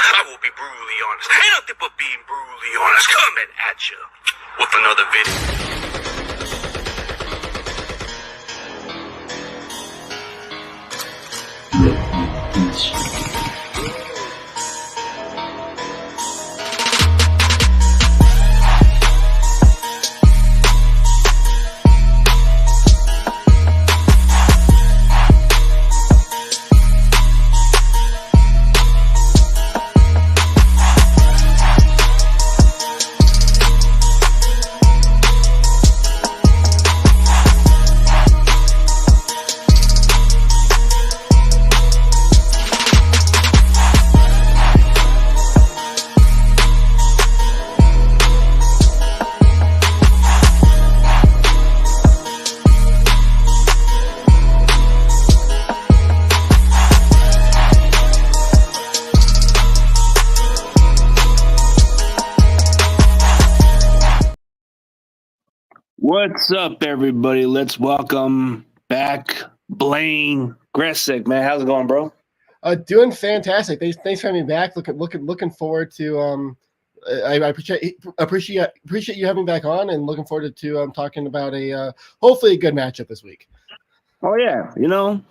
I will be brutally honest. Ain't nothing but being brutally honest. Coming at you with another video. What's up, everybody? Let's welcome back Blaine Grisak. Man, how's it going, bro? Doing fantastic. Thanks for having me back. Looking forward to. I appreciate you having me back on, and looking forward to talking about a hopefully a good matchup this week. Oh yeah,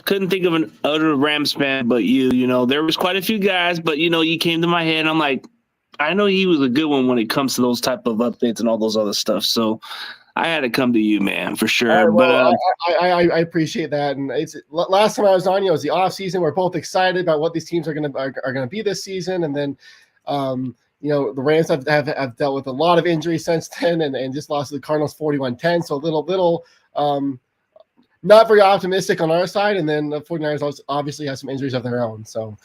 couldn't think of an other Rams fan but you. There was quite a few guys, but you came to my head. And I'm like, I know he was a good one when it comes to those type of updates and all those other stuff. So I had to come to you, man, for sure. Well, I appreciate that, and it's last time I was on you, it was the off season. We're both excited about what these teams are gonna be this season, and then, the Rams have dealt with a lot of injuries since then, and just lost to the Cardinals 41-10. So a little not very optimistic on our side, and then the 49ers obviously have some injuries of their own. So.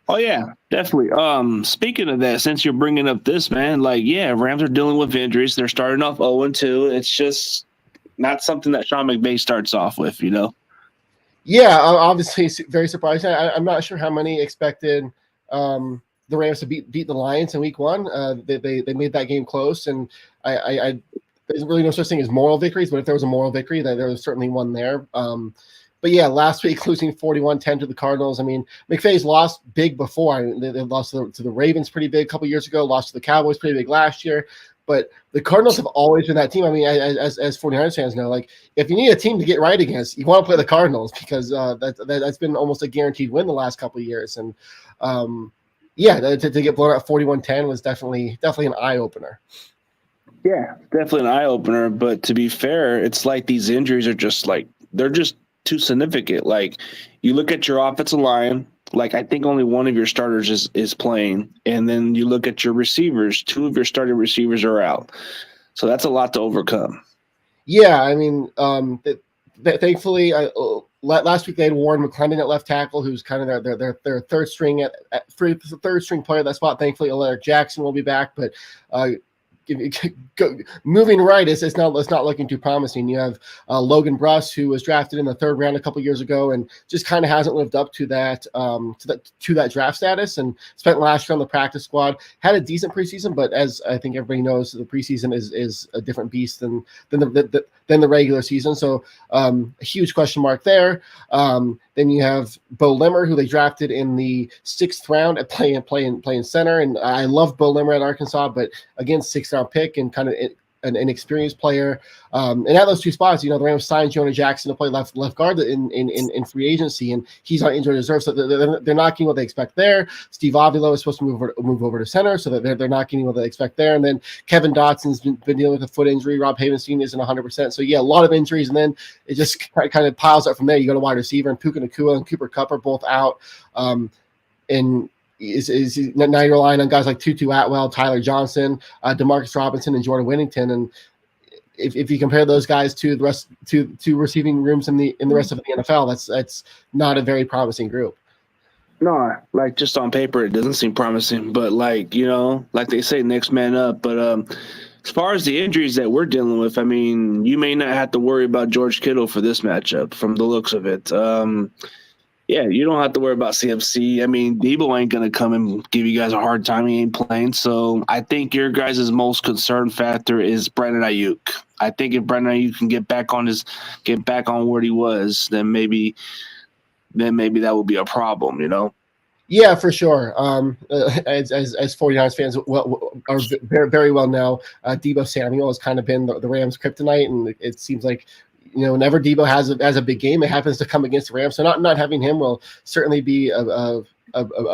Oh yeah, definitely. Speaking of that, since you're bringing up this, man, Rams are dealing with injuries. They're starting off 0-2. It's just not something that Sean McVay starts off with, Yeah, obviously very surprising. I'm not sure how many expected the Rams to beat the Lions in Week 1. They made that game close, and I there's really no such thing as moral victories, but if there was a moral victory, there was certainly one there. But yeah, last week losing 41-10 to the Cardinals. I mean, McVay's lost big before. They lost to the Ravens pretty big a couple years ago, lost to the Cowboys pretty big last year. But the Cardinals have always been that team. I mean, as 49ers fans know, if you need a team to get right against, you want to play the Cardinals because that's been almost a guaranteed win the last couple of years. And to get blown out 41-10 was definitely an eye opener. Yeah, definitely an eye opener. But to be fair, it's like these injuries are just they're just too significant. You look at your offensive line, I think only one of your starters is playing, and then you look at your receivers, two of your starting receivers are out. So that's a lot to overcome. Yeah, I mean, thankfully, last week they had Warren McClendon at left tackle, who's kind of their third string third string player at that spot. Thankfully, Alaric Jackson will be back, but moving right it's not looking too promising. You have Logan Bruss, who was drafted in the 3rd round a couple years ago and just kind of hasn't lived up to that draft status, and spent last year on the practice squad. Had a decent preseason, but as I think everybody knows, the preseason is a different beast than the regular season. So a huge question mark there. Then you have Bo Limmer, who they drafted in the 6th round at playing center, and I love Bo Limmer at Arkansas, but again, 6th round pick and kind of an inexperienced player. And at those two spots, the Rams signed Jonah Jackson to play left guard in free agency, and he's on injured reserve, so they're not getting what they expect there. Steve Avila is supposed to move over to center, so that they're not getting what they expect there. And then Kevin Dotson's been dealing with a foot injury. Rob Havenstein isn't 100%. So yeah, a lot of injuries, and then it just kind of piles up from there. You go to wide receiver, and Puka Nacua and Cooper Kupp are both out. And now you're relying on guys like Tutu Atwell, Tyler Johnson, Demarcus Robinson, and Jordan Whittington. And if you compare those guys to the rest to receiving rooms in the rest of the NFL, that's not a very promising group. No, just on paper, it doesn't seem promising. But like they say, next man up. But as far as the injuries that we're dealing with, I mean, you may not have to worry about George Kittle for this matchup from the looks of it. Yeah, you don't have to worry about CMC. I mean, Debo ain't going to come and give you guys a hard time. He ain't playing. So I think your guys' most concern factor is Brandon Ayuk. I think if Brandon Ayuk can get back on where he was, then maybe that would be a problem, Yeah, for sure. As 49ers fans are very, very well know, Debo Samuel has kind of been the Rams' kryptonite, and it seems like whenever Debo has a big game, it happens to come against the Rams. So not having him will certainly be a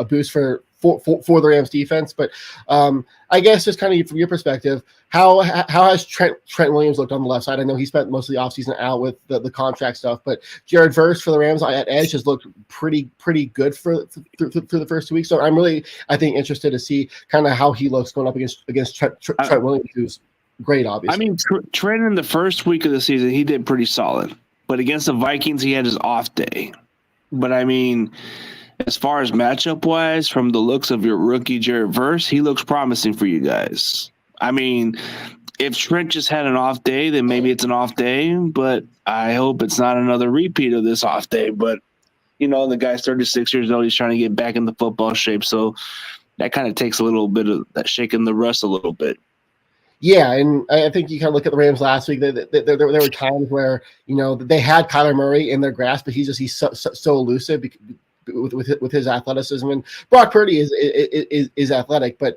boost for the Rams defense. But I guess just kind of from your perspective, how has Trent Williams looked on the left side? I know he spent most of the offseason out with the contract stuff, but Jared Verse for the Rams at edge has looked pretty good for the first 2 weeks. So I'm really, I think, interested to see kind of how he looks going up against Trent Williams, who's great, obviously. I mean, Trent in the first week of the season, he did pretty solid. But against the Vikings, he had his off day. But, I mean, as far as matchup-wise, from the looks of your rookie Jared Verse, he looks promising for you guys. I mean, if Trent just had an off day, then maybe it's an off day. But I hope it's not another repeat of this off day. But, the guy's 36 years old. He's trying to get back into football shape. So that kind of takes a little bit of that shaking the rust a little bit. Yeah, and I think you kind of look at the Rams last week. There were times where they had Kyler Murray in their grasp, but he's so elusive with his athleticism. And Brock Purdy is athletic, but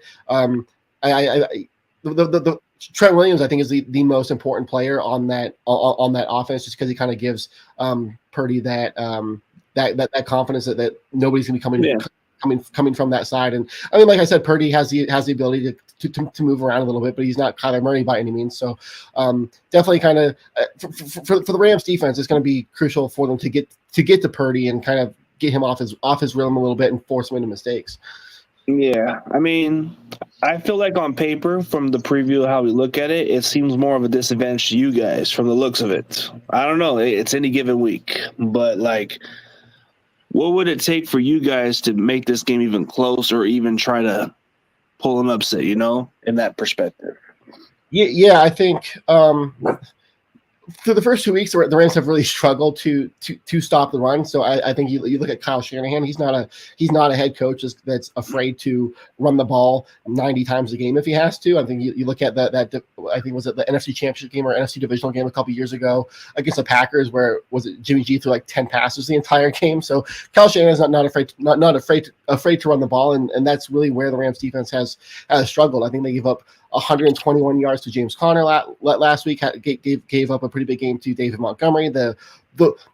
the Trent Williams, I think, is the most important player on that offense, just because he kind of gives Purdy that confidence that nobody's gonna be coming from that side. And I mean, like I said, Purdy has the ability to move around a little bit, but he's not Kyler Murray by any means. So definitely kind of for the Rams defense, it's going to be crucial for them to get to Purdy and kind of get him off his rhythm a little bit and force him into mistakes. Yeah, I mean, I feel like on paper, from the preview of how we look at it, it seems more of a disadvantage to you guys from the looks of it. I don't know. It's any given week, but what would it take for you guys to make this game even close or even try to pull an upset, in that perspective? Yeah, I think through the first 2 weeks, the Rams have really struggled to stop the run. So I think you look at Kyle Shanahan. He's not a head coach that's afraid to run the ball 90 times a game if he has to. I think you look at that I think was it the NFC Championship game or NFC Divisional game a couple years ago against the Packers, where was it Jimmy G threw like 10 passes the entire game. So Kyle Shanahan is not afraid to run the ball, and that's really where the Rams defense has struggled. I think they gave up 121 yards to James Conner last week. Gave up a pretty big game to David Montgomery the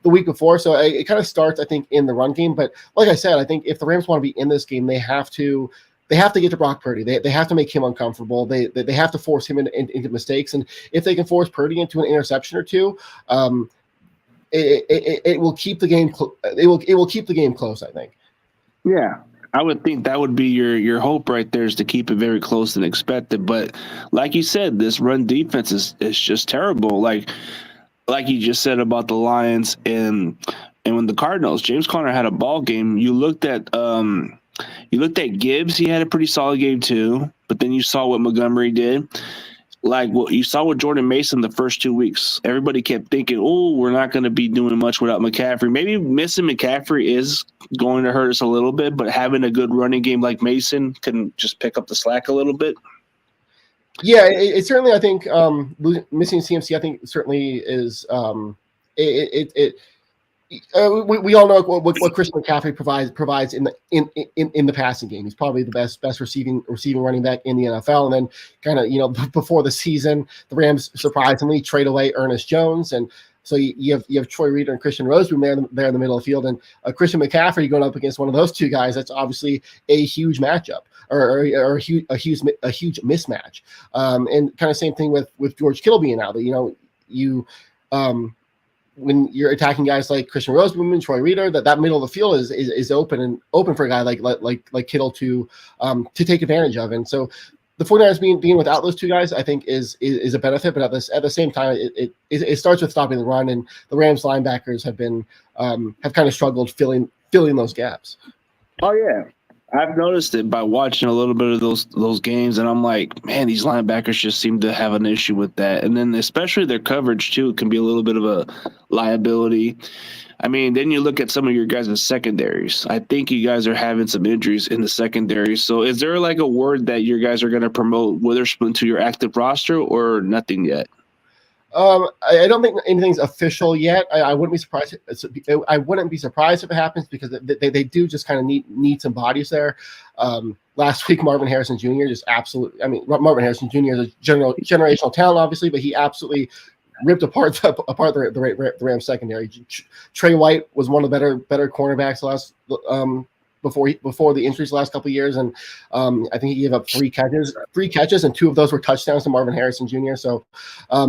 week before. So it kind of starts, I think, in the run game. But like I said, I think if the Rams want to be in this game, they have to get to Brock Purdy. They have to make him uncomfortable. They have to force him into mistakes. And if they can force Purdy into an interception or two, it will keep the game. It will keep the game close, I think. Yeah. I would think that would be your hope right there, is to keep it very close and expected. But like you said, this run defense is just terrible. Like you just said about the Lions and when the Cardinals, James Conner had a ball game. You looked at Gibbs, he had a pretty solid game too. But then you saw what Montgomery did. Like what you saw with Jordan Mason the first 2 weeks, everybody kept thinking, "Oh, we're not going to be doing much without McCaffrey." Maybe missing McCaffrey is going to hurt us a little bit, but having a good running game like Mason can just pick up the slack a little bit. Yeah, it certainly. I think missing CMC, I think certainly is we all know what Christian McCaffrey provides in the passing game. He's probably the best receiving running back in the NFL. And then kind of before the season, the Rams surprisingly trade away Ernest Jones, and so you have Troy Reader and Christian Roseboom there in the middle of the field, and Christian McCaffrey going up against one of those two guys. That's obviously a huge matchup or a huge mismatch. And kind of same thing with George Kittle being out. When you're attacking guys like Christian Roseboom and Troy Reader, that middle of the field is open for a guy like Kittle to take advantage of. And so the 49ers being without those two guys, I think is a benefit. But at the same time, it starts with stopping the run, and the Rams linebackers have kind of struggled filling those gaps. Oh yeah. I've noticed it by watching a little bit of those games, and I'm like, man, these linebackers just seem to have an issue with that. And then especially their coverage, too, can be a little bit of a liability. I mean, then you look at some of your guys' secondaries. I think you guys are having some injuries in the secondary. So is there like a word that your guys are going to promote Witherspoon to your active roster, or nothing yet? I don't think anything's official yet. I wouldn't be surprised. I wouldn't be surprised if it happens because they do just kind of need some bodies there. Last week, Marvin Harrison Jr. just absolutely. I mean, Marvin Harrison Jr. is a generational talent, obviously, but he absolutely ripped apart the Rams secondary. Trey White was one of the better cornerbacks last before the injuries the last couple of years, and I think he gave up three catches, and 2 of those were touchdowns to Marvin Harrison Jr. So, I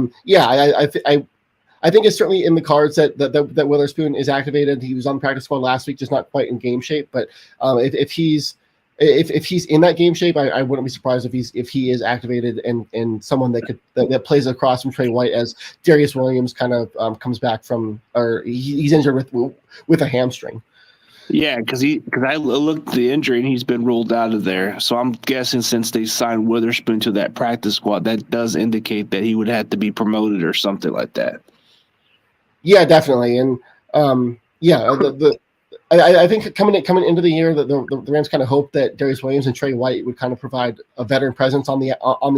think it's certainly in the cards that Witherspoon is activated. He was on the practice squad last week, just not quite in game shape. But if he's in that game shape, I wouldn't be surprised if he is activated and someone that plays across from Trey White as Darius Williams kind of comes back from, or he's injured with a hamstring. Yeah, because I looked at the injury and he's been ruled out of there. So I'm guessing since they signed Witherspoon to that practice squad, that does indicate that he would have to be promoted or something like that. Yeah, definitely, and I think coming into the year, that the Rams kind of hoped that Darius Williams and Trey White would kind of provide a veteran presence on the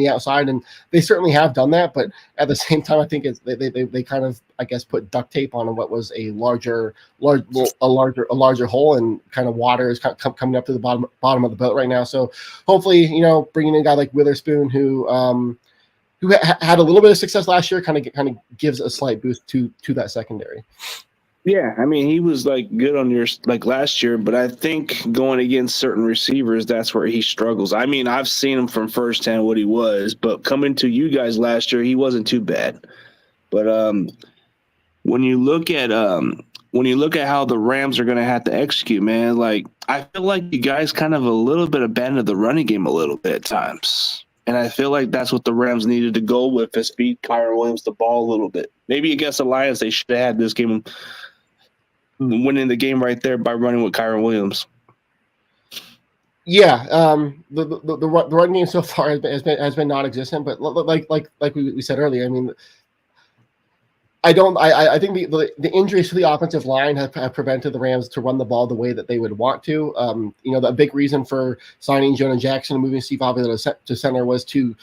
outside, and they certainly have done that. But at the same time, I think they kind of, I guess, put duct tape on what was a larger hole, and kind of water is coming up to the bottom of the boat right now. So hopefully, bringing in a guy like Witherspoon who had a little bit of success last year kind of gives a slight boost to that secondary. Yeah, I mean, he was good on your last year, but I think going against certain receivers, that's where he struggles. I mean, I've seen him from firsthand what he was, but coming to you guys last year, he wasn't too bad. But when you look at how the Rams are going to have to execute, man, I feel like you guys kind of a little bit abandoned the running game a little bit at times. And I feel like that's what the Rams needed to go with, is feed Kyren Williams the ball a little bit. Maybe against the Lions, they should have had this game, winning the game right there by running with Kyren Williams. Yeah, the run game so far has been non-existent. But like we said earlier, I mean, I think the injuries to the offensive line have prevented the Rams to run the ball the way that they would want to. The big reason for signing Jonah Jackson and moving Steve Avila to center was to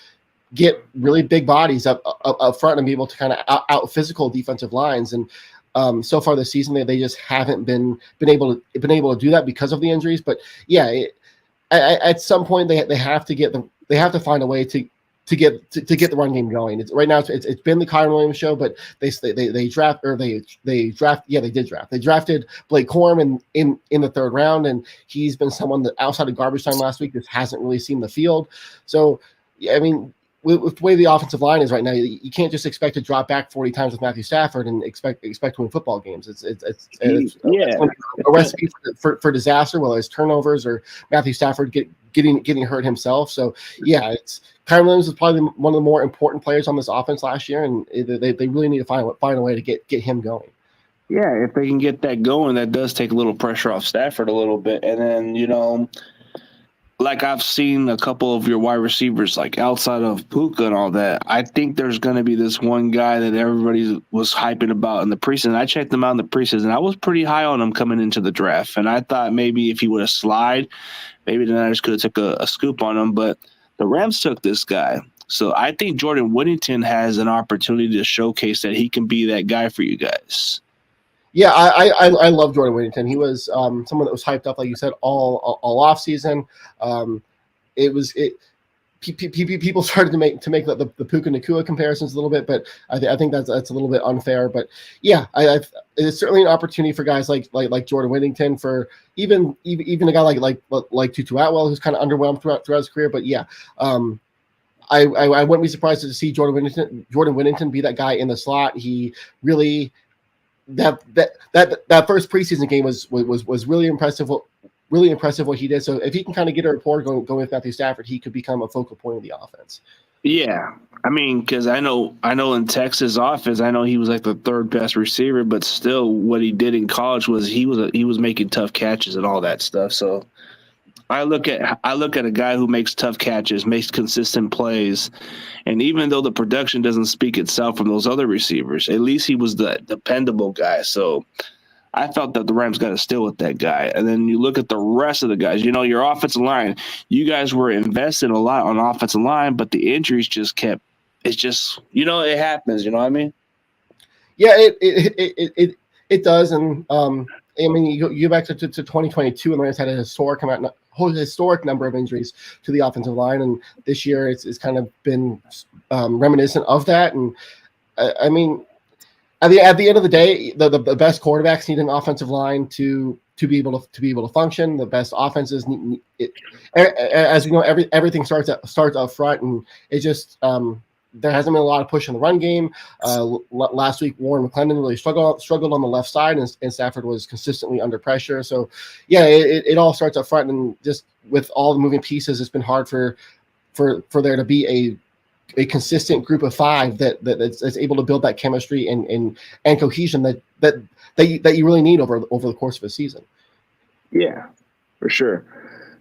get really big bodies up front and be able to kind of out physical defensive lines. And so far this season, they just haven't been able to do that because of the injuries. But yeah, at some point they have to find a way to get the run game going. Right now it's been the Kyren Williams show, but they drafted Blake Corum in the 3rd round, and he's been someone that outside of garbage time last week just hasn't really seen the field. So I mean, with the way the offensive line is right now, you can't just expect to drop back 40 times with Matthew Stafford and expect to win football games. It's a recipe for disaster, whether it's turnovers or Matthew Stafford getting hurt himself. So yeah, Kyren Williams is probably one of the more important players on this offense last year, and they really need to find a way to get him going. Yeah, if they can get that going, that does take a little pressure off Stafford a little bit, and then I've seen a couple of your wide receivers, outside of Puka and all that, I think there's going to be this one guy that everybody was hyping about in the preseason. I checked him out in the preseason. I was pretty high on him coming into the draft, and I thought maybe if he would have slid, maybe the Niners could have took a scoop on him, but the Rams took this guy. So I think Jordan Whittington has an opportunity to showcase that he can be that guy for you guys. Yeah, I love Jordan Whittington. He was someone that was hyped up, like you said, all off season. People started to make the Puka Nacua comparisons a little bit, but I think that's a little bit unfair. But yeah, it's certainly an opportunity for guys like Jordan Whittington, for even a guy like Tutu Atwell, who's kind of underwhelmed throughout his career. But yeah, I wouldn't be surprised to see Jordan Whittington be that guy in the slot. He really. That first preseason game was really impressive. Really impressive what he did. So if he can kind of get a rapport going with Matthew Stafford, he could become a focal point of the offense. Yeah, I mean, because I know in Texas offense, I know he was the 3rd best receiver, but still, what he did in college was he was making tough catches and all that stuff. So I look at a guy who makes tough catches, makes consistent plays, and even though the production doesn't speak itself from those other receivers, at least he was the dependable guy. So I felt that the Rams got to steal with that guy. And then you look at the rest of the guys, your offensive line, you guys were investing a lot on offensive line, but the injuries just kept it's just, it happens. You know what I mean? Yeah, it does, and I mean, you go back to 2022, and the Rams had a historic number of injuries to the offensive line, and this year it's kind of been reminiscent of that. And I mean, at the end of the day, the best quarterbacks need an offensive line to be able to function. The best offenses need it, as you know, everything starts up front, and it just there hasn't been a lot of push in the run game. Last week, Warren McClendon really struggled on the left side, and Stafford was consistently under pressure. So, yeah, it all starts up front, and just with all the moving pieces, it's been hard for there to be a consistent group of five that's able to build that chemistry and cohesion that you really need over the course of a season. Yeah, for sure.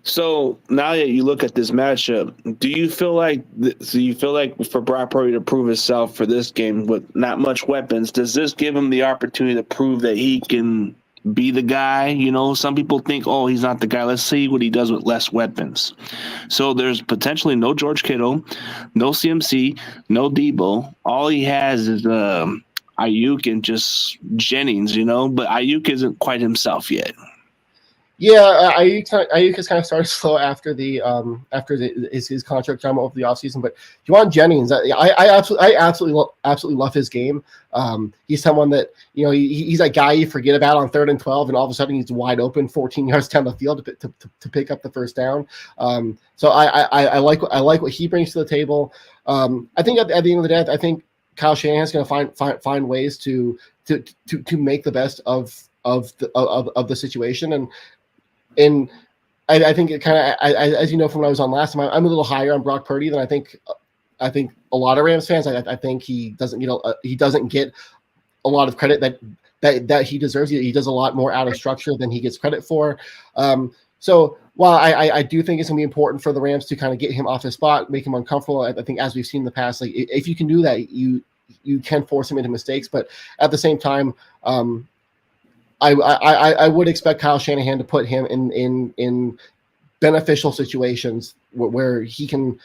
So now that you look at this matchup, do you feel like for Brock Purdy to prove himself for this game with not much weapons, does this give him the opportunity to prove that he can be the guy? Some people think, oh, he's not the guy. Let's see what he does with less weapons. So there's potentially no George Kittle, no CMC, no Debo. All he has is Ayuk and just Jennings, but Ayuk isn't quite himself yet. Yeah, Ayuk has kind of started slow after his contract drama over the offseason, but Juwan Jennings, I absolutely love his game. He's someone that he's that guy you forget about on 3rd and 12, and all of a sudden he's wide open 14 yards down the field to pick up the first down. So I like what he brings to the table. I think at the end of the day, I think Kyle Shanahan's going to find ways to make the best of the situation. And I think it kind of, as you know from when I was on last time, I'm a little higher on Brock Purdy than I think a lot of Rams fans. I think he doesn't get a lot of credit that he deserves. He does a lot more out of structure than he gets credit for. So while I do think it's going to be important for the Rams to kind of get him off his spot, make him uncomfortable, I think as we've seen in the past, like if you can do that, you can force him into mistakes. But at the same time, I would expect Kyle Shanahan to put him in beneficial situations where he can,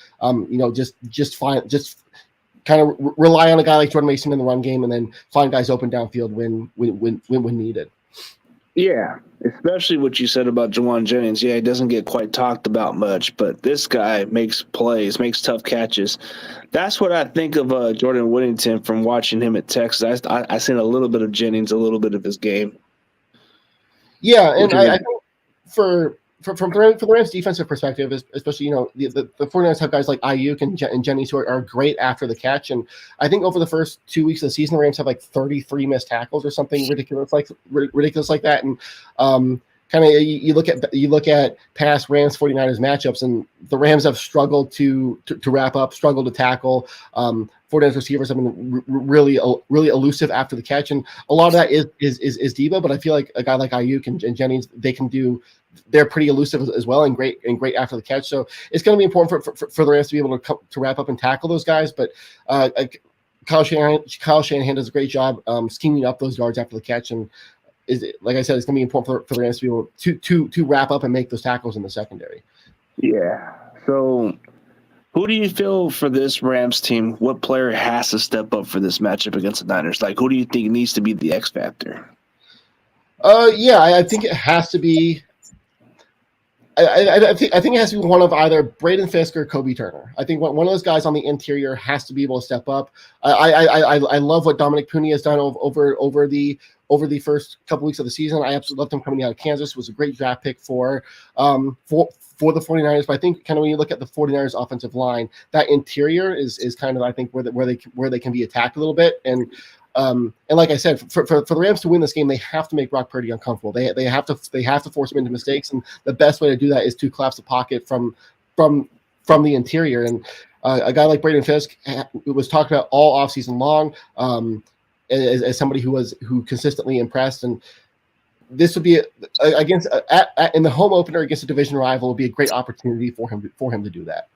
just kind of rely on a guy like Jordan Mason in the run game, and then find guys open downfield when needed. Yeah, especially what you said about Juwan Jennings. Yeah, he doesn't get quite talked about much, but this guy makes plays, makes tough catches. That's what I think of Jordan Whittington from watching him at Texas. I seen a little bit of Jennings, a little bit of his game. Yeah, and I think from the Rams' defensive perspective, especially the 49ers have guys like Ayuk and Jennings who are great after the catch, and I think over the first 2 weeks of the season, the Rams have like 33 missed tackles or something ridiculous like that, and kind of you look at past Rams 49ers matchups, and the Rams have struggled to wrap up, struggled to tackle. 49ers receivers have been really elusive after the catch, and a lot of that is Debo. But I feel like a guy like Ayuk and Jennings, they're pretty elusive as well, and great after the catch. So it's going to be important for the Rams to be able to wrap up and tackle those guys. But Kyle Shanahan does a great job scheming up those yards after the catch, and like I said, it's going to be important for the Rams to be able to wrap up and make those tackles in the secondary. Yeah. So who do you feel for this Rams team? What player has to step up for this matchup against the Niners? Like, who do you think needs to be the X factor? Yeah, I think it has to be. I think it has to be one of either Braden Fisk or Kobe Turner. I think one of those guys on the interior has to be able to step up. I love what Dominic Puni has done over the first couple weeks of the season. I absolutely loved him coming out of Kansas. It was a great draft pick for the 49ers. But I think kind of when you look at the 49ers offensive line, that interior is kind of, I think, where they can be attacked a little bit. And like I said, for the Rams to win this game, they have to make Brock Purdy uncomfortable. They have to force him into mistakes, and the best way to do that is to collapse the pocket from the interior. And a guy like Braden Fisk was talked about all offseason long as somebody who consistently impressed. And this would be against in the home opener against a division rival would be a great opportunity for him to do that.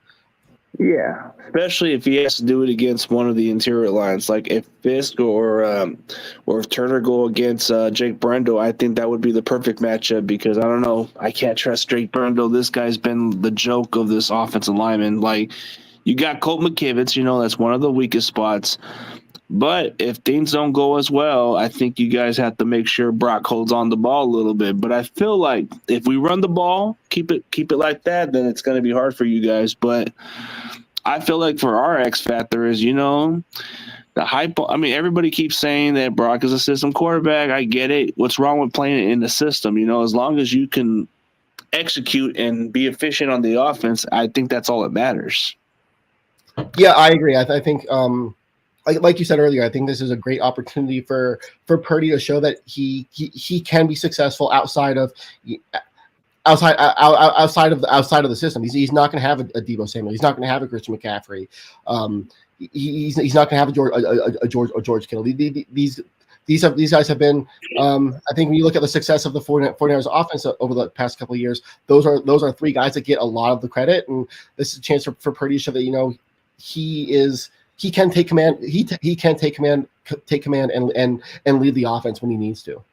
Yeah, especially if he has to do it against one of the interior lines. Like if Fisk or if Turner go against Jake Brendel, I think that would be the perfect matchup because I don't know, I can't trust Jake Brendel. This guy's been the joke of this offensive lineman. Like You got Colt McKivitz, that's one of the weakest spots. But if things don't go as well, I think you guys have to make sure Brock holds on the ball a little bit. But I feel like if we run the ball, keep it like that, then it's going to be hard for you guys. But I feel like for our X factor is, the hype. I mean, everybody keeps saying that Brock is a system quarterback. I get it. What's wrong with playing it in the system? As long as you can execute and be efficient on the offense, I think that's all that matters. Yeah, I agree. I think, like you said earlier, I think this is a great opportunity for Purdy to show that he can be successful outside of the system. He's not going to have a Deebo Samuel. He's not going to have a Christian McCaffrey. He's not going to have a George Kittle. These guys have been. I think when you look at the success of the 49ers offense over the past couple of years, those are three guys that get a lot of the credit, and this is a chance for Purdy to show that he can take command. He can take command and lead the offense when he needs to.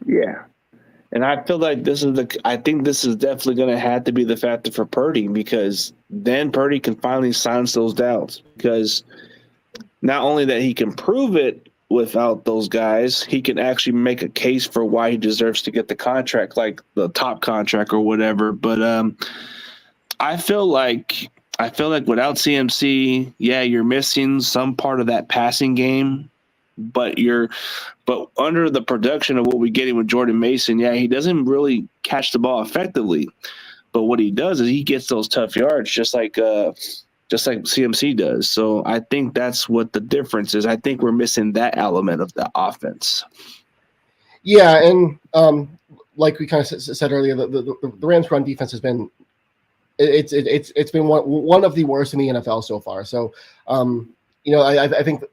Yeah. And I feel like I think this is definitely going to have to be the factor for Purdy, because then Purdy can finally silence those doubts, because not only that he can prove it without those guys, he can actually make a case for why he deserves to get the contract, like the top contract or whatever. But I feel like without CMC, you're missing some part of that passing game. But under the production of what we're getting with Jordan Mason, he doesn't really catch the ball effectively. But what he does is he gets those tough yards, just like CMC does. So I think that's what the difference is. I think we're missing that element of the offense. Yeah, and like we kind of said earlier, the Rams' run defense has been it's been one of the worst in the NFL so far. So I think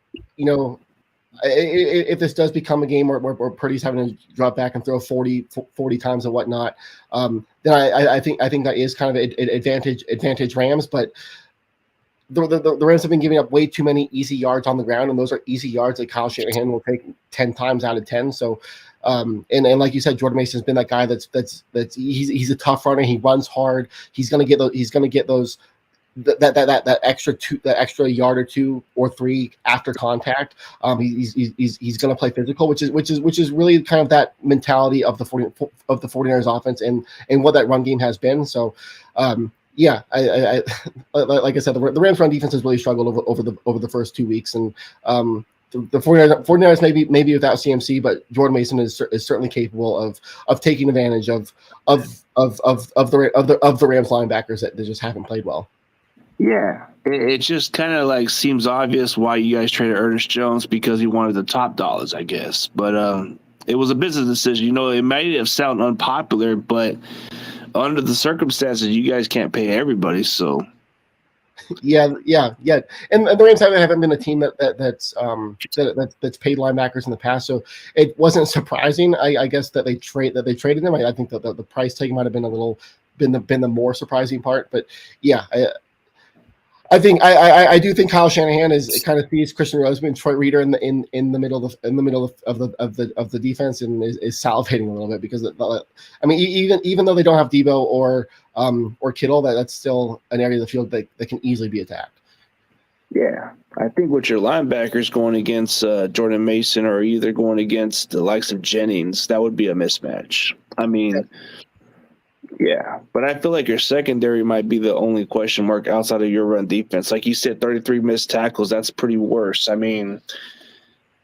if this does become a game where Purdy's having to drop back and throw 40 times and whatnot, then I think that is kind of an advantage Rams. But the Rams have been giving up way too many easy yards on the ground, and those are easy yards that Kyle Shanahan will take 10 times out of 10. So, and like you said, Jordan Mason has been that guy that's he's a tough runner. He runs hard. He's gonna get those. That extra yard or two or three after contact. He's going to play physical, which is really kind of that mentality of the 49ers offense and what that run game has been. So, I like I said, the Rams run defense has really struggled over the first 2 weeks, and the 49ers maybe without CMC, but Jordan Mason is certainly capable of taking advantage of the Rams linebackers that just haven't played well. Yeah, it just kind of like seems obvious why you guys traded Ernest Jones, because he wanted the top dollars, I guess. But it was a business decision. It might have sounded unpopular, but under the circumstances, you guys can't pay everybody. So yeah. And the Rams haven't been a team that's paid linebackers in the past, so it wasn't surprising, I guess, that they traded them. I think that the price tag might have been the more surprising part. But yeah, I do think Kyle Shanahan kind of sees Christian Roseman, Troy Reader in the middle of the defense, and is salivating a little bit, because even though they don't have Deebo or Kittle, that's still an area of the field that can easily be attacked. Yeah, I think with your linebackers going against Jordan Mason or either going against the likes of Jennings, that would be a mismatch. I mean. Yeah, but I feel like your secondary might be the only question mark outside of your run defense. Like you said, 33 missed tackles, that's pretty worse. I mean,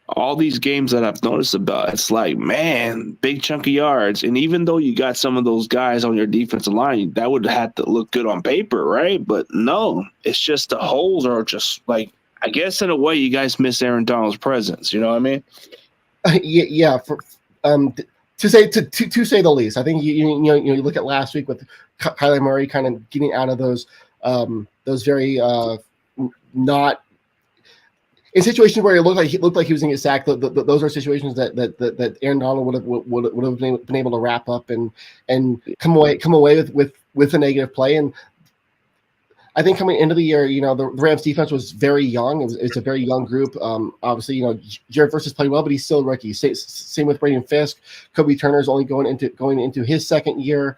all these games that I've noticed about, it's like, man, big chunk of yards. And even though you got some of those guys on your defensive line, that would have to look good on paper, right? But no, it's just the holes are just like, I guess in a way you guys miss Aaron Donald's presence. You know what I mean? Yeah. To say the least. I think you look at last week with Kyler Murray kind of getting out of those very not in situations where it looked like he was going to get sacked. Those are situations that Aaron Donald would have been able to wrap up and come away with a negative play. And I think coming into the year, the Rams defense was very young. It's a very young group. Obviously, Jared Verse has played well, but he's still a rookie. Same with Braden Fisk. Kobe Turner's only going into his second year.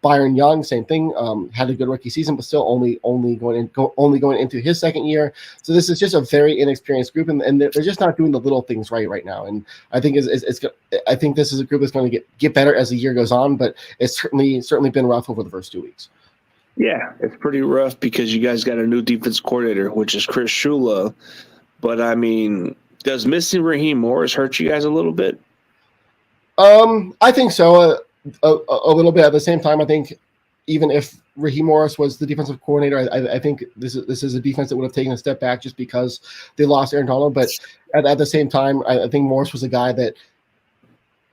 Byron Young, same thing. Had a good rookie season, but still only going into his second year. So this is just a very inexperienced group, and they're just not doing the little things right now. And I think I think this is a group that's going to get better as the year goes on, but it's certainly been rough over the first 2 weeks. Yeah, it's pretty rough because you guys got a new defense coordinator, which is Chris Shula. But I mean, does missing Raheem Morris hurt you guys a little bit? I think so, a little bit. At the same time, I think even if Raheem Morris was the defensive coordinator, I think this is a defense that would have taken a step back just because they lost Aaron Donald. But at the same time, I think Morris was a guy that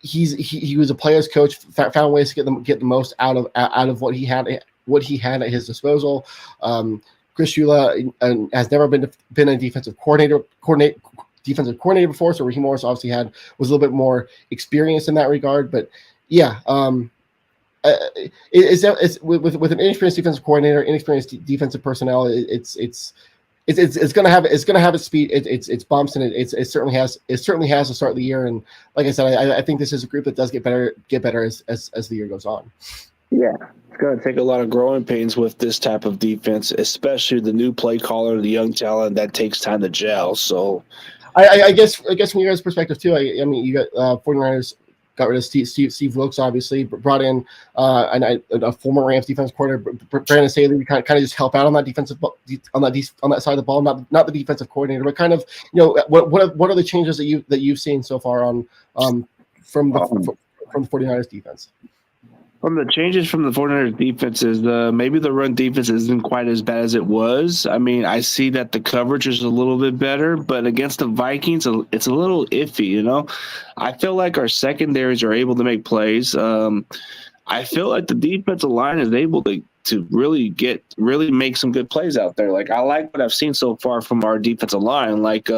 he was a player's coach, found ways to get the most out of what he had at his disposal. Chris Shula has never been a defensive coordinator before, so Raheem Morris obviously was a little bit more experienced in that regard. But yeah, it's with an inexperienced defensive coordinator, inexperienced defensive personnel, it's gonna have its speed, its bumps, and it certainly has to start the year. And like I said, I think this is a group that does get better as the year goes on. Yeah, it's going to take a lot of growing pains with this type of defense, especially the new play caller, the young talent. That takes time to gel. So, I guess from your guys' perspective too. I mean, you got 49ers got rid of Steve Wilkes, obviously, but brought in a former Rams defense coordinator, Brandon Staley, kind of just help out on that on that side of the ball, not the defensive coordinator, but kind of what are the changes that you've seen so far from the 49ers defense? From the changes from the 49ers defense is maybe the run defense isn't quite as bad as it was. I mean, I see that the coverage is a little bit better, but against the Vikings, it's a little iffy, I feel like our secondaries are able to make plays. I feel like the defensive line is able to really make some good plays out there. Like, I like what I've seen so far from our defensive line. Like,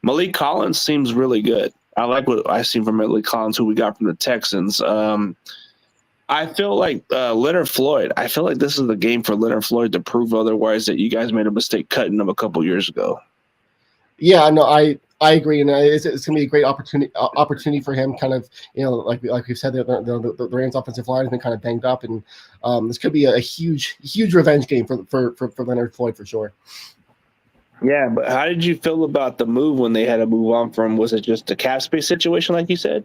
Malik Collins seems really good. I like what I've seen from Malik Collins, who we got from the Texans. I feel like Leonard Floyd. I feel like this is the game for Leonard Floyd to prove otherwise that you guys made a mistake cutting him a couple years ago. Yeah, no, I agree, and it's going to be a great opportunity for him. Kind of, like we've said, the Rams' offensive line has been kind of banged up, and this could be a huge revenge game for Leonard Floyd for sure. Yeah, but how did you feel about the move when they had to move on from? Was it just a cap space situation, like you said?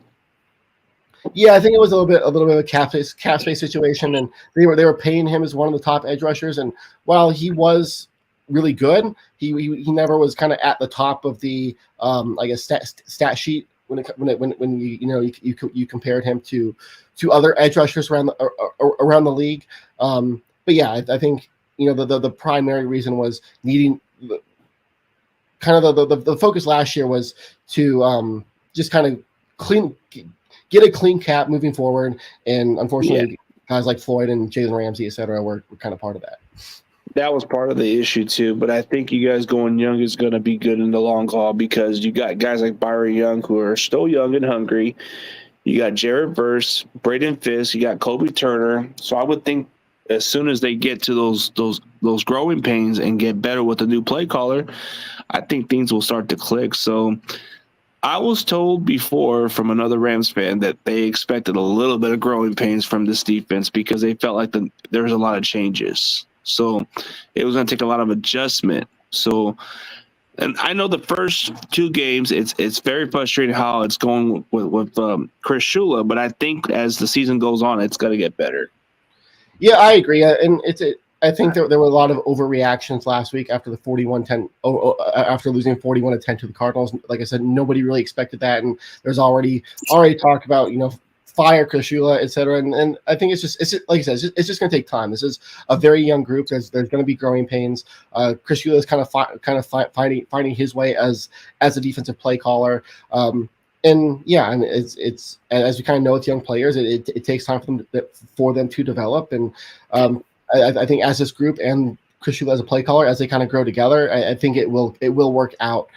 Yeah, I think it was a little bit of a cap space situation, and they were paying him as one of the top edge rushers. And while he was really good, he never was kind of at the top of the I guess stat sheet when you compared him to other edge rushers around the league. But yeah, I think the primary reason was needing kind of the focus last year was to just kind of get a clean cap moving forward, and unfortunately, guys like Floyd and Jalen Ramsey, et cetera, were kind of part of that. That was part of the issue too, but I think you guys going young is going to be good in the long haul because you got guys like Byron Young who are still young and hungry. You got Jared Verse, Braden Fisk, you got Kobe Turner. So I would think as soon as they get to those growing pains and get better with the new play caller, I think things will start to click. So I was told before from another Rams fan that they expected a little bit of growing pains from this defense because they felt like there was a lot of changes. So it was going to take a lot of adjustment. So, and I know the first two games, it's very frustrating how it's going with Chris Shula, but I think as the season goes on, it's going to get better. Yeah, I agree. And I think there were a lot of overreactions last week after the 41-10, after losing 41-10 to the Cardinals. Like I said, nobody really expected that, and there's already talk about fire Chris Shula, et cetera. And I think it's just like I said, it's just going to take time. This is a very young group. There's going to be growing pains. Chris Shula is kind of finding his way as a defensive play caller. And yeah, and it's as we kind of know with young players, it takes time for them to develop. And I think as this group and Chris Shula as a play caller, as they kind of grow together, I think it will work out.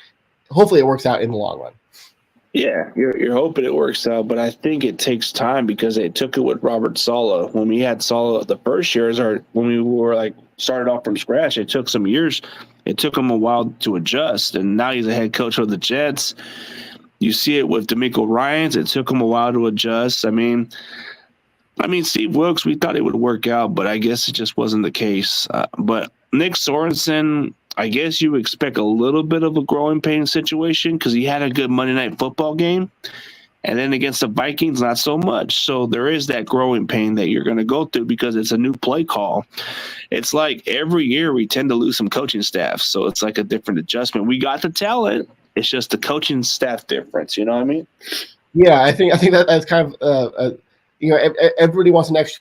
Hopefully, it works out in the long run. Yeah, you're hoping it works out, but I think it takes time because they took it with Robert Saleh. When we had Saleh the first years, or when we were like started off from scratch. It took some years. It took him a while to adjust, and now he's a head coach of the Jets. You see it with DeMeco Ryans. It took him a while to adjust. I mean, Steve Wilkes, we thought it would work out, but I guess it just wasn't the case. But Nick Sorensen, I guess you expect a little bit of a growing pain situation because he had a good Monday Night Football game. And then against the Vikings, not so much. So there is that growing pain that you're going to go through because it's a new play call. It's like every year we tend to lose some coaching staff. So it's like a different adjustment. We got the talent. It's just the coaching staff difference. You know what I mean? Yeah, I think that's kind of everybody wants the next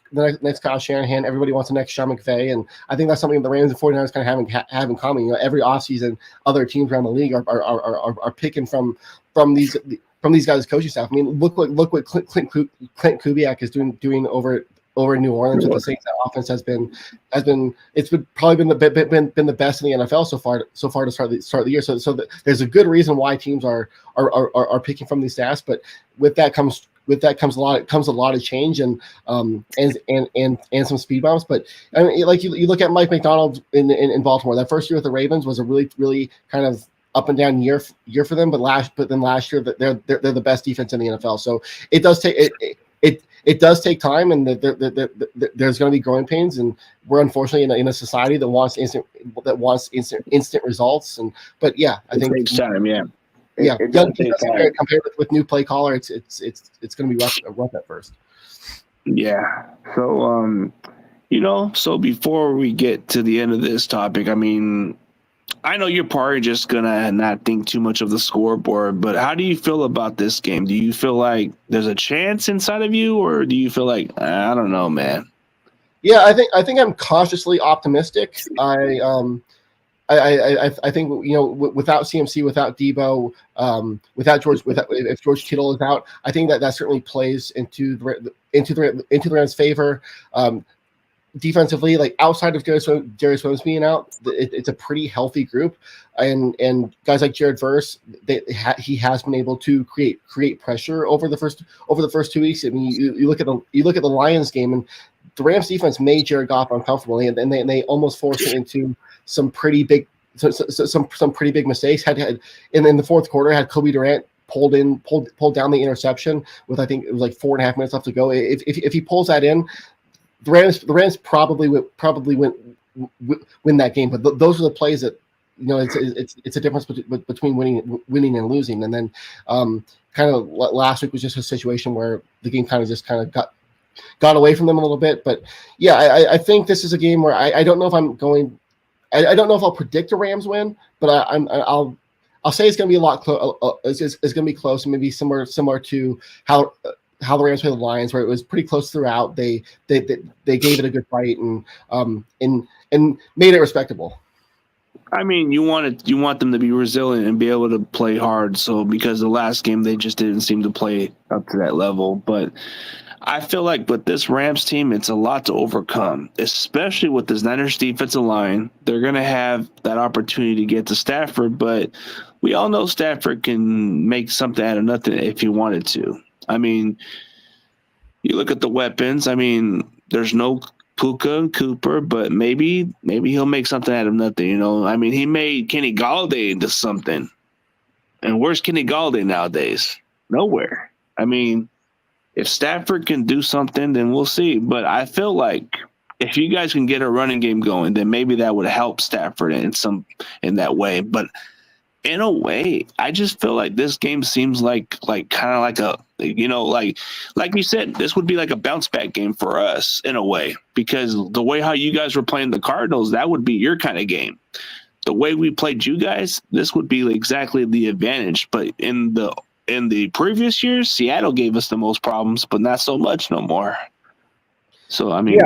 Kyle Shanahan. Everybody wants the next Sean McVay, and I think that's something the Rams and 49ers kind of have in common. Every offseason, other teams around the league are picking from these guys' coaching staff. I mean, look what Clint Kubiak is doing over in New Orleans with the Saints. That offense has been probably been the best in the NFL so far to start the year. So there's a good reason why teams are picking from these staffs, but with that comes a lot of change and some speed bumps. But I mean, like you look at Mike McDonald in Baltimore. That first year with the Ravens was a really kind of up and down year for them. But then last year they're the best defense in the NFL. So it does take time, and there's going to be growing pains, and we're unfortunately in a society that wants instant results. But yeah, I think it takes time. Yeah. Yeah, compared with new play caller, it's going to be rough at first. Yeah. So so before we get to the end of this topic, I mean, I know you're probably just gonna not think too much of the scoreboard, but how do you feel about this game? Do you feel like there's a chance inside of you, or do you feel like I don't know, man? Yeah, I think I'm cautiously optimistic. I think without CMC, without Debo, if George Kittle is out, I think that certainly plays into the Rams' favor. Defensively, like outside of Darius Williams being out, it's a pretty healthy group, and guys like Jared Verse, he has been able to create pressure over the first 2 weeks. I mean, you look at the Lions game, and the Rams defense made Jared Goff uncomfortable, and they almost forced it into some pretty big mistakes. Had in the fourth quarter, had Kobe Durant pulled down the interception with, I think it was like 4.5 minutes left to go. If he pulls that in, the Rams probably win that game. But those are the plays that it's a difference between winning and losing. And then kind of last week was just a situation where the game kind of got away from them a little bit. But yeah, I think this is a game where I don't know if I'm going. I don't know if I'll predict a Rams win, but I'll say it's going to be a lot close. It's going to be close, and maybe similar to how the Rams played the Lions, where it was pretty close throughout. They gave it a good fight and made it respectable. I mean, you want them to be resilient and be able to play hard. So because the last game they just didn't seem to play up to that level, but I feel like with this Rams team, it's a lot to overcome, especially with this Niners defensive line. They're going to have that opportunity to get to Stafford, but we all know Stafford can make something out of nothing if he wanted to. I mean, you look at the weapons. I mean, there's no Puka and Cooper, but maybe he'll make something out of nothing. I mean, he made Kenny Galladay into something. And where's Kenny Galladay nowadays? Nowhere. I mean, if Stafford can do something, then we'll see. But I feel like if you guys can get a running game going, then maybe that would help Stafford in that way. But in a way, I just feel like this game seems like kind of like a like you said, this would be like a bounce back game for us in a way, because the way how you guys were playing the Cardinals, that would be your kind of game. The way we played you guys, this would be exactly the advantage. But in the previous years, Seattle gave us the most problems, but not so much no more. So, I mean.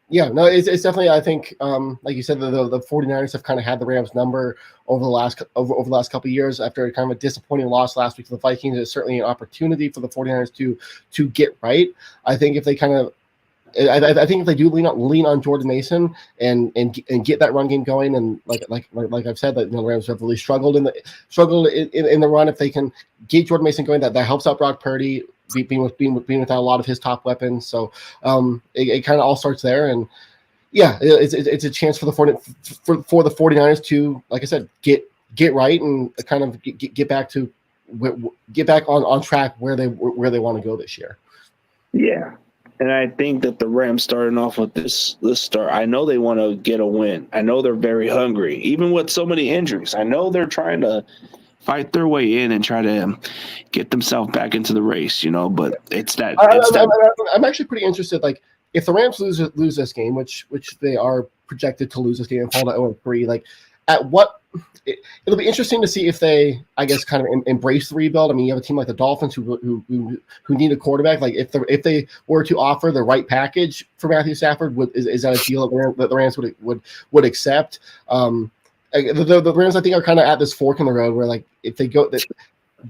Yeah, no, it's definitely, I think, like you said, the 49ers have kind of had the Rams number over the last couple of years after kind of a disappointing loss last week to the Vikings. It's certainly an opportunity for the 49ers to get right. I think if they I think if they do lean on Jordan Mason and get that run game going, and like I've said, that the Rams have really struggled in the run. If they can get Jordan Mason going, that helps out Brock Purdy being without a lot of his top weapons. So it kind of all starts there, and yeah, it's a chance for the 49ers to, like I said, get right and kind of get back to get back on track where they want to go this year. Yeah. And I think that the Rams starting off with this start, I know they want to get a win. I know they're very hungry, even with so many injuries. I know they're trying to fight their way in and try to get themselves back into the race, but I'm actually pretty interested. Like, if the Rams lose this game, which they are projected to lose this game and fall to 0-3, like, at what it'll be interesting to see if they, I guess, kind of embrace the rebuild. I mean, you have a team like the Dolphins who need a quarterback. Like, if they were to offer the right package for Matthew Stafford, is that a deal that the Rams would accept? The Rams, I think, are kind of at this fork in the road where, like, if they go,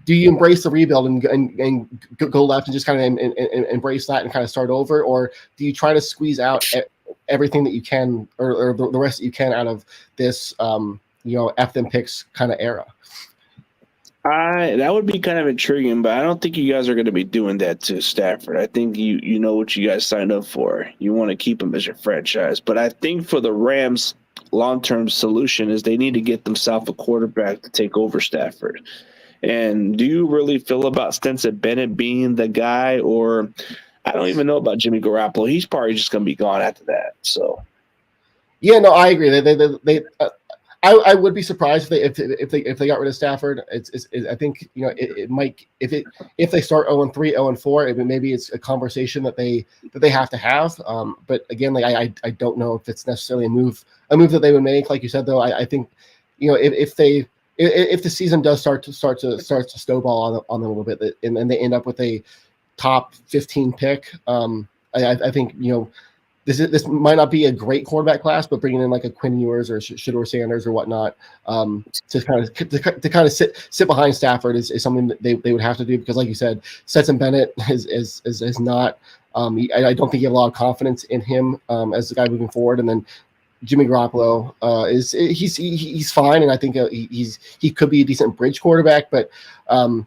do you embrace the rebuild and go left and just kind of embrace that and kind of start over, or do you try to squeeze out everything that you can, or the rest that you can out of this, F them picks kind of era? That would be kind of intriguing, but I don't think you guys are going to be doing that to Stafford. I think you know what you guys signed up for. You want to keep him as your franchise. But I think for the Rams, long-term solution is they need to get themselves a quarterback to take over Stafford. And do you really feel about Stetson Bennett being the guy, or I don't even know about Jimmy Garoppolo. He's probably just going to be gone after that. So, yeah, no, I agree. I would be surprised if they got rid of Stafford. I think it might, if they start 0-3, 0-4, maybe it's a conversation that they have to have. But again, like I don't know if it's necessarily a move that they would make. Like you said, though, I think if the season does start to snowball on them a little bit, and they end up with a top 15 pick, I think this might not be a great quarterback class, but bringing in like a Quinn Ewers or Shedeur Sanders or whatnot to kind of sit behind Stafford is something that they would have to do, because, like you said, Stetson Bennett is not. I don't think you have a lot of confidence in him as the guy moving forward, and then Jimmy Garoppolo he's fine, and I think he could be a decent bridge quarterback, but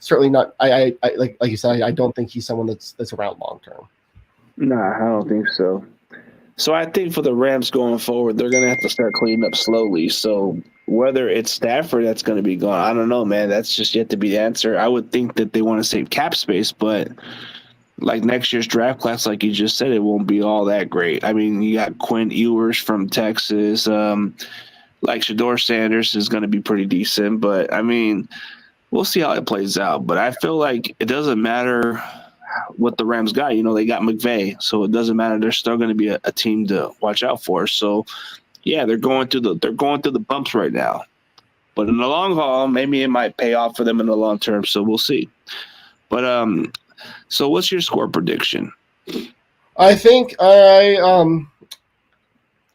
certainly not. I like you said, I don't think he's someone that's around long term. Nah, I don't think so. So I think for the Rams going forward, they're going to have to start cleaning up slowly. So whether it's Stafford that's going to be gone, I don't know, man. That's just yet to be the answer. I would think that they want to save cap space, but like next year's draft class, like you just said, it won't be all that great. I mean, you got Quinn Ewers from Texas. Like Shedeur Sanders is going to be pretty decent, but I mean, we'll see how it plays out. But I feel like it doesn't matter what the Rams got. They got McVay, so it doesn't matter. They're still going to be a team to watch out for. So, yeah, they're going through the bumps right now. But in the long haul, maybe it might pay off for them in the long term. So we'll see. But so what's your score prediction? I think I'm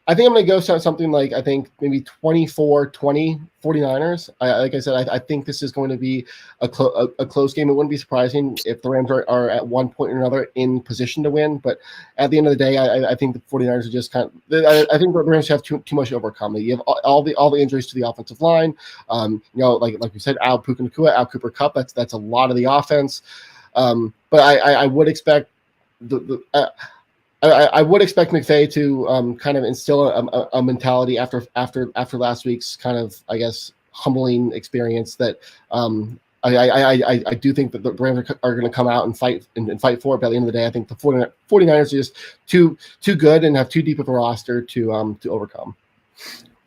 going to go something like, I think maybe 24-20 49ers. Like I said, I think this is going to be a close game. It wouldn't be surprising if the Rams are at one point or another in position to win. But at the end of the day, I think the 49ers are just kind of – I think the Rams have too much to overcome. You have all the injuries to the offensive line. Like we said, Al Puka Nacua, Al Cooper Kupp, that's a lot of the offense. But I would expect I would expect McVay to kind of instill a mentality after last week's kind of, I guess, humbling experience that I do think that the Rams are going to come out and fight for it. By the end of the day, I think the 49ers are just too good and have too deep of a roster to overcome.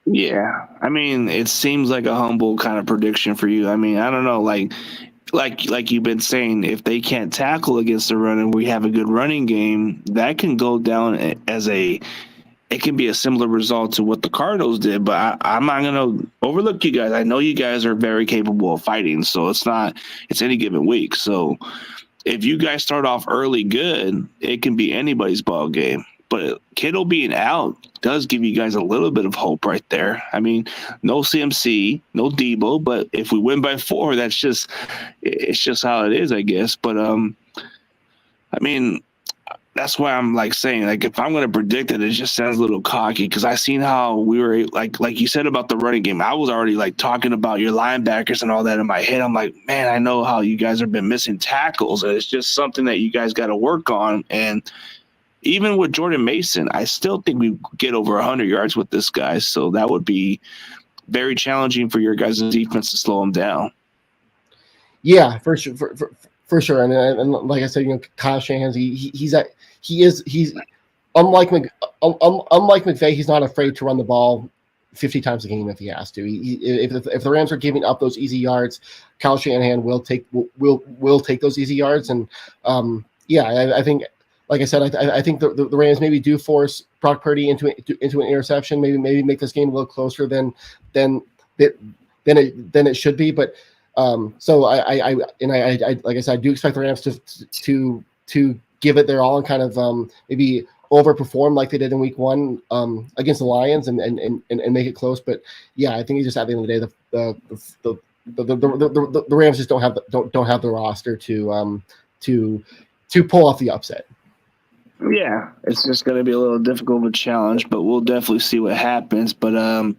Yeah, I mean, it seems like a humble kind of prediction for you. I mean, I don't know, like you've been saying, if they can't tackle against the run and we have a good running game, that can go down as it can be a similar result to what the Cardinals did. But I'm not going to overlook you guys. I know you guys are very capable of fighting, so it's any given week. So if you guys start off early good, it can be anybody's ball game. But Kittle being out does give you guys a little bit of hope right there. I mean, no CMC, no Debo, but if we win by 4, it's just how it is, I guess. But I mean, that's why I'm saying, if I'm going to predict it, it just sounds a little cocky, because I seen how we were like you said about the running game. I was already talking about your linebackers and all that in my head. I'm like, man, I know how you guys have been missing tackles, and it's just something that you guys got to work on. And even with Jordan Mason, I still think we get over 100 yards with this guy. So that would be very challenging for your guys' defense to slow him down. Yeah, for sure, for sure. And like I said, Kyle Shanahan's he's unlike unlike McVay, he's not afraid to run the ball 50 times a game if he has to. If the Rams are giving up those easy yards, Kyle Shanahan will take those easy yards. And I think, like I said, I think the Rams maybe do force Brock Purdy into an interception. Maybe make this game a little closer than it should be. But so I like I said, I do expect the Rams to give it their all and kind of maybe overperform like they did in week 1 against the Lions and make it close. But yeah, I think it's just at the end of the day, the Rams just don't have the roster to pull off the upset. Yeah, it's just going to be a little difficult of a challenge, but we'll definitely see what happens. But I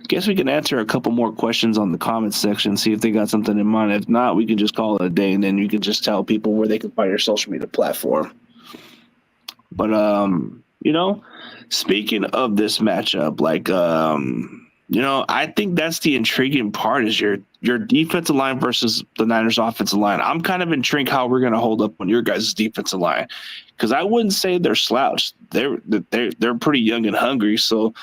guess we can answer a couple more questions on the comments section, see if they got something in mind. If not, we can just call it a day, and then you can just tell people where they can find your social media platform. But, speaking of this matchup, I think that's the intriguing part is your defensive line versus the Niners offensive line. I'm kind of intrigued how we're going to hold up on your guys' defensive line because I wouldn't say they're slouched. They're pretty young and hungry, so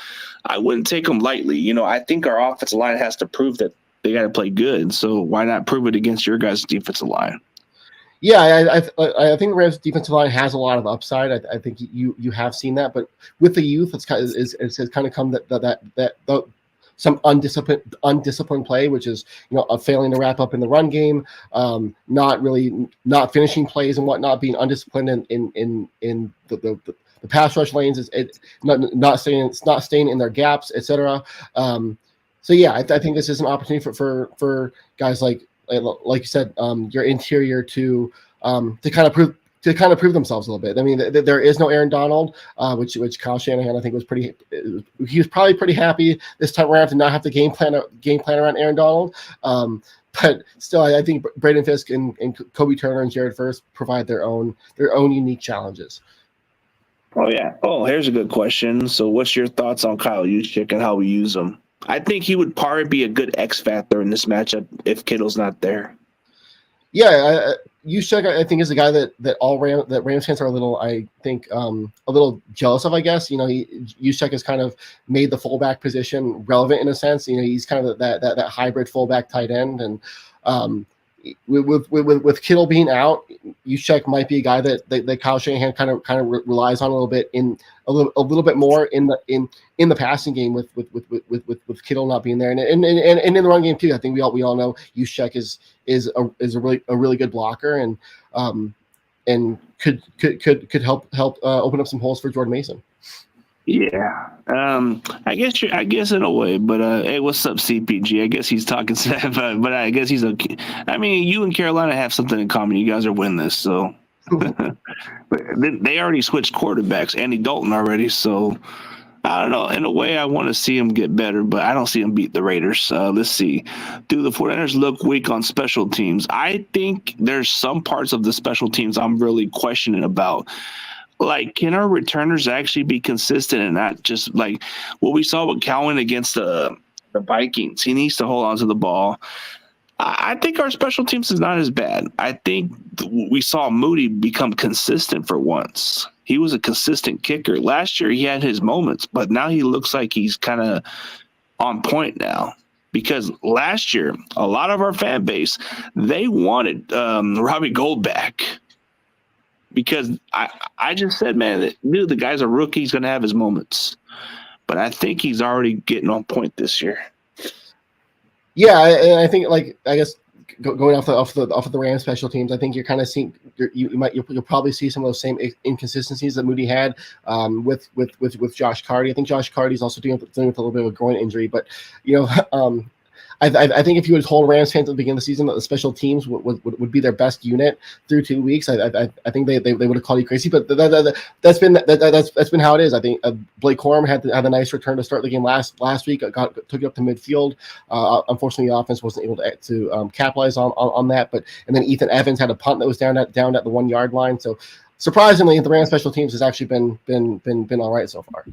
I wouldn't take them lightly. I think our offensive line has to prove that they got to play good, so why not prove it against your guys' defensive line? Yeah, I think the Rams' defensive line has a lot of upside. I think you have seen that, but with the youth, it's kind of come that some undisciplined play, which is failing to wrap up in the run game, not finishing plays and whatnot, being undisciplined in the pass rush lanes, not staying in their gaps, etc. So yeah, I think this is an opportunity for guys like you said, your interior to kind of prove themselves a little bit. I mean, there is no Aaron Donald, which Kyle Shanahan I think he was probably pretty happy this time around to not have to game plan around Aaron Donald. But still, I think Braden Fisk and Kobe Turner and Jared Verse provide their own unique challenges. Oh yeah. Oh, here's a good question. So, what's your thoughts on Kyle Juszczyk and how we use him? I think he would probably be a good X factor in this matchup if Kittle's not there. Yeah, Juszczyk, I think, is a guy that Rams fans are a little jealous of. I guess Juszczyk has kind of made the fullback position relevant in a sense. He's kind of that hybrid fullback tight end, and with Kittle being out, Juszczyk might be a guy that Kyle Shanahan kind of relies on a little bit a little bit more in the passing game with Kittle not being there, and in the run game too. I think we all know Juszczyk is a really good blocker and could help open up some holes for Jordan Mason. Yeah, I guess in a way, but hey, what's up, CPG? I guess he's talking stuff, but I guess he's okay. I mean, you and Carolina have something in common. You guys are winning this, so. But they already switched quarterbacks, Andy Dalton already, so I don't know. In a way, I want to see him get better, but I don't see him beat the Raiders. Let's see. Do the 49ers look weak on special teams? I think there's some parts of the special teams I'm really questioning about. Like, can our returners actually be consistent and not just like what we saw with Cowan against the Vikings? He needs to hold on to the ball. I think our special teams is not as bad. I think we saw Moody become consistent for once. He was a consistent kicker. Last year he had his moments, but now he looks like he's kind of on point now. Because last year, a lot of our fan base, they wanted Robbie Gould back. Because I just said, man, the guy's a rookie. He's going to have his moments. But I think he's already getting on point this year. Yeah, I think, I guess going off of the Rams special teams, I think you're kind of seeing you'll probably see some of those same inconsistencies that Moody had with Josh Carty. I think Josh Carty's also dealing with a little bit of a groin injury, but I think if you would told Rams fans at the beginning of the season that the special teams would be their best unit through 2 weeks, I think they would have called you crazy. But that's been how it is. I think Blake Corum had a nice return to start the game last week. Took it up to midfield. Unfortunately, the offense wasn't able to capitalize on that. And then Ethan Evans had a punt that was down at the 1 yard line. So surprisingly, the Rams special teams has actually been all right so far.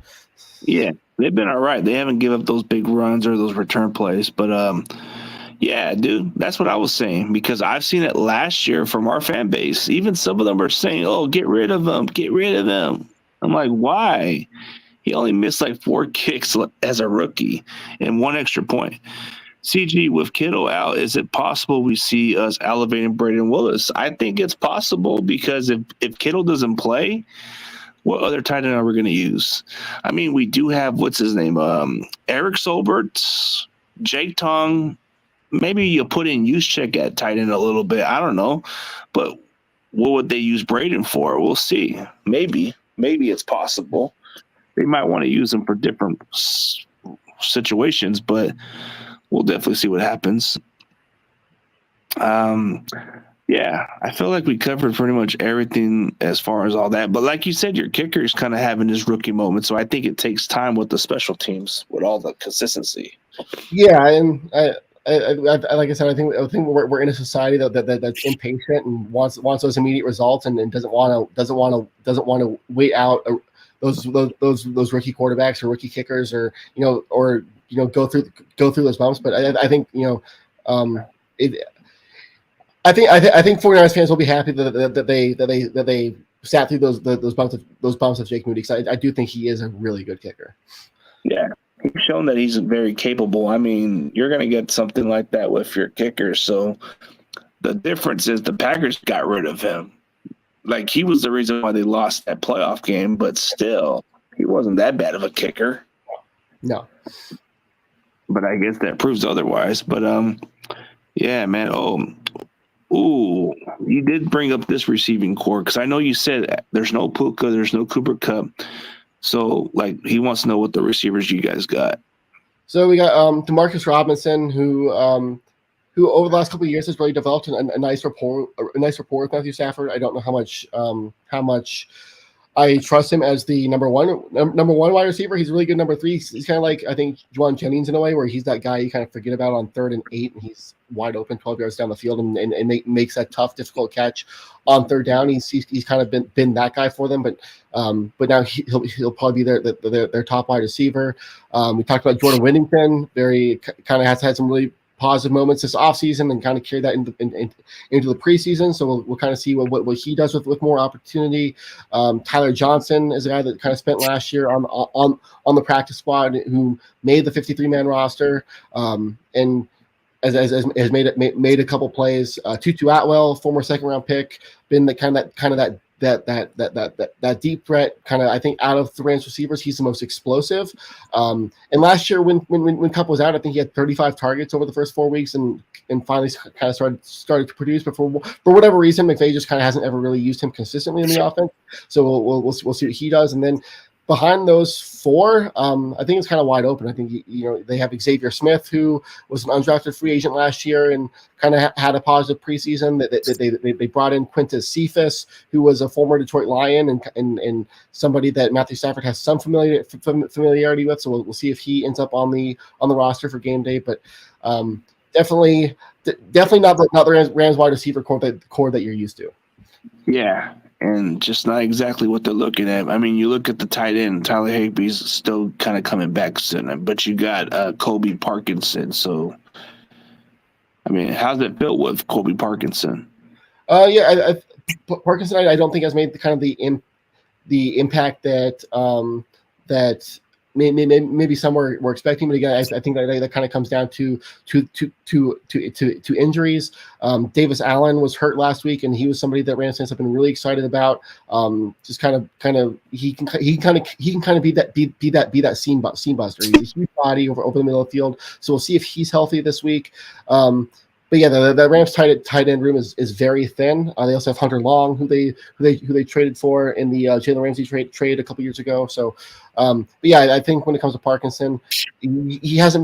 Yeah, they've been all right. They haven't given up those big runs or those return plays, but yeah, dude, that's what I was saying because I've seen it last year from our fan base. Even some of them are saying, "Oh, get rid of him, get rid of him." I'm like, why? He only missed like 4 kicks as a rookie and 1 extra point. CG, with Kittle out, is it possible we see us elevating Braden Willis? I think it's possible because if Kittle doesn't play, what other tight end are we going to use? I mean, we do have, what's his name? Eric Solbert, Jake Tong. Maybe you put in Juszczyk at tight end a little bit. I don't know. But what would they use Braden for? We'll see. Maybe it's possible. They might want to use him for different situations, but we'll definitely see what happens. Yeah, I feel like we covered pretty much everything as far as all that. But like you said, your kicker is kind of having his rookie moment, so I think it takes time with the special teams with all the consistency. Yeah, and I like I said, I think we're in a society that's impatient and wants those immediate results and doesn't want to wait out those rookie quarterbacks or rookie kickers or go through those bumps. But I think I think 49ers fans will be happy that they sat through those bumps of Jake Moody because I do think he is a really good kicker. Yeah. He's shown that he's very capable. I mean, you're going to get something like that with your kicker. So the difference is the Packers got rid of him. Like, he was the reason why they lost that playoff game, but still, he wasn't that bad of a kicker. No. But I guess that proves otherwise. But, yeah, man. Ooh, you did bring up this receiving core because I know you said there's no Puka, there's no Cooper Kupp. So, like, he wants to know what the receivers you guys got. So we got Demarcus Robinson, who over the last couple of years has really developed a nice rapport with Matthew Stafford. I don't know how much I trust him as the number one wide receiver. He's a really good number 3. He's kind of like, I think, Juwan Jennings in a way, where he's that guy you kind of forget about on 3rd and 8, and he's wide open 12 yards down the field and makes that tough, difficult catch on 3rd down. He's kind of been that guy for them, but now he'll probably be their top wide receiver. We talked about Jordan Whittington, very kind of has had some really positive moments this offseason and kind of carry that into the preseason. So we'll kind of see what he does with more opportunity. Tyler Johnson is a guy that kind of spent last year on the practice squad, who made the 53-man roster and has made a couple plays. Tutu Atwell, former 2nd-round pick, been that deep threat, kind of, I think, out of the Rams receivers, he's the most explosive. And last year when Kupp was out, I think he had 35 targets over the first 4 weeks and finally kind of started to produce. But for whatever reason, McVay just kind of hasn't ever really used him consistently in the offense. So we'll see what he does. And then behind those 4, I think it's kind of wide open. I think they have Xavier Smith, who was an undrafted free agent last year and kind of had a positive preseason. They brought in Quintus Cephas, who was a former Detroit Lion and somebody that Matthew Stafford has some familiarity with. So we'll see if he ends up on the roster for game day. But definitely not the Rams wide receiver core that you're used to. Yeah. And just not exactly what they're looking at. I mean, you look at the tight end, Tyler Higbee's still kind of coming back soon, but you got Colby Parkinson. So, I mean, how's it built with Colby Parkinson? Parkinson, I don't think has made the impact that maybe some were expecting, but again, I think that kind of comes down to injuries. Davis Allen was hurt last week, and he was somebody that Rams fans have been really excited about. Just kind of he can kind of be that seam buster. He's a huge body over the middle of the field, so we'll see if he's healthy this week. But yeah, the Rams tight end room is very thin. They also have Hunter Long, who they traded for in the Jalen Ramsey trade a couple years ago. So, but yeah, I think when it comes to Parkinson, he hasn't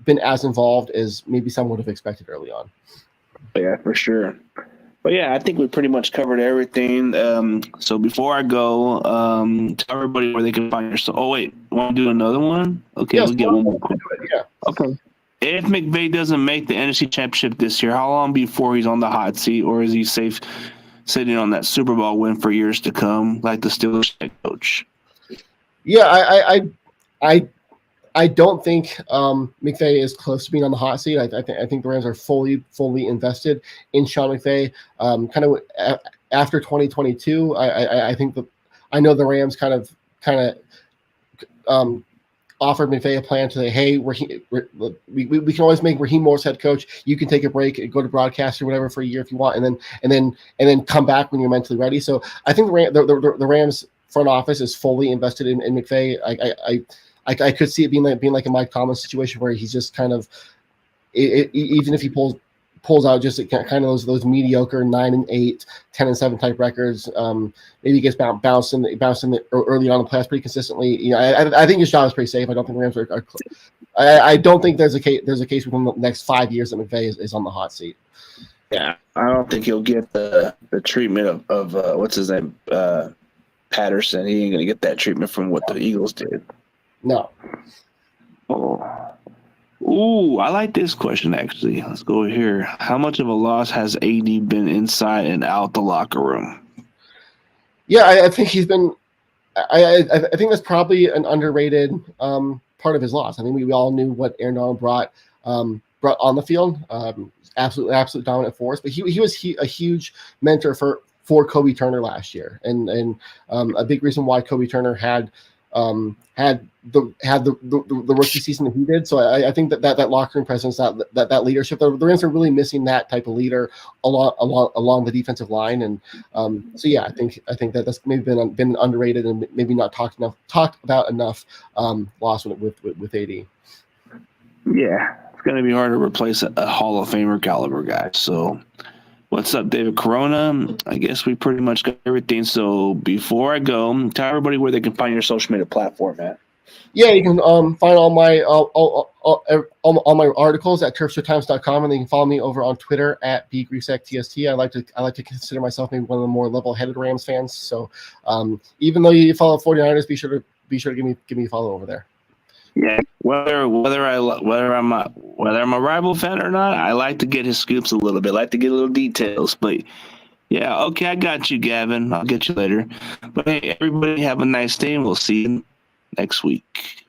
been as involved as maybe some would have expected early on. Yeah, for sure. But yeah, I think we pretty much covered everything. So before I go, tell everybody where they can find yourself. Oh wait, want to do another one? Okay, yes, we'll get one more. Yeah. Okay. If McVay doesn't make the NFC Championship this year, how long before he's on the hot seat, or is he safe sitting on that Super Bowl win for years to come, like the Steelers head coach. Yeah, I don't think McVay is close to being on the hot seat. I think the Rams are fully invested in Sean McVay. Kind of after 2022, I think I know the Rams kind of offered McVay a plan to say, hey, we can always make Raheem Morris head coach. You can take a break and go to broadcast or whatever for a year if you want, and then come back when you're mentally ready. So I think the Rams front office is fully invested in McVay. I could see it being like a Mike Tomlin situation where he's just kind of, even if he pulls out just kind of those mediocre 9-8, 10-7 type records, maybe he gets bounced in early on in the playoffs pretty consistently. I think his job is pretty safe. I don't think the Rams are I don't think there's a case within the next 5 years that McVay is on the hot seat. Yeah, I don't think he'll get the treatment of what's his name, Patterson. He ain't gonna get that treatment from what the Eagles did. No. Oh. Ooh, I like this question, actually. Let's go here. How much of a loss has AD been inside and out the locker room? Yeah, I think he's been I think that's probably an underrated part of his loss. I mean, we all knew what Aaron Donald brought on the field. Absolute dominant force. But he was a huge mentor for Kobe Turner last year. And a big reason why Kobe Turner had the rookie season that he did. So I think that locker room presence, that leadership, the Rams are really missing that type of leader along the defensive line. And so yeah, I think that's maybe been underrated and maybe not talked about enough loss with AD. Yeah, it's going to be hard to replace a Hall of Famer caliber guy. So what's up, David Corona? I guess we pretty much got everything. So before I go, tell everybody where they can find your social media platform, man. Yeah, you can find all my articles at turfshowtimes.com, and then you can follow me over on Twitter at @bgrisaktst. I like to consider myself maybe one of the more level-headed Rams fans. So even though you follow 49ers, be sure to give me a follow over there. Yeah, whether I'm a rival fan or not, I like to get his scoops a little bit. I like to get little details. But yeah, okay, I got you, Gavin. I'll get you later. But hey, everybody have a nice day, and we'll see you next week.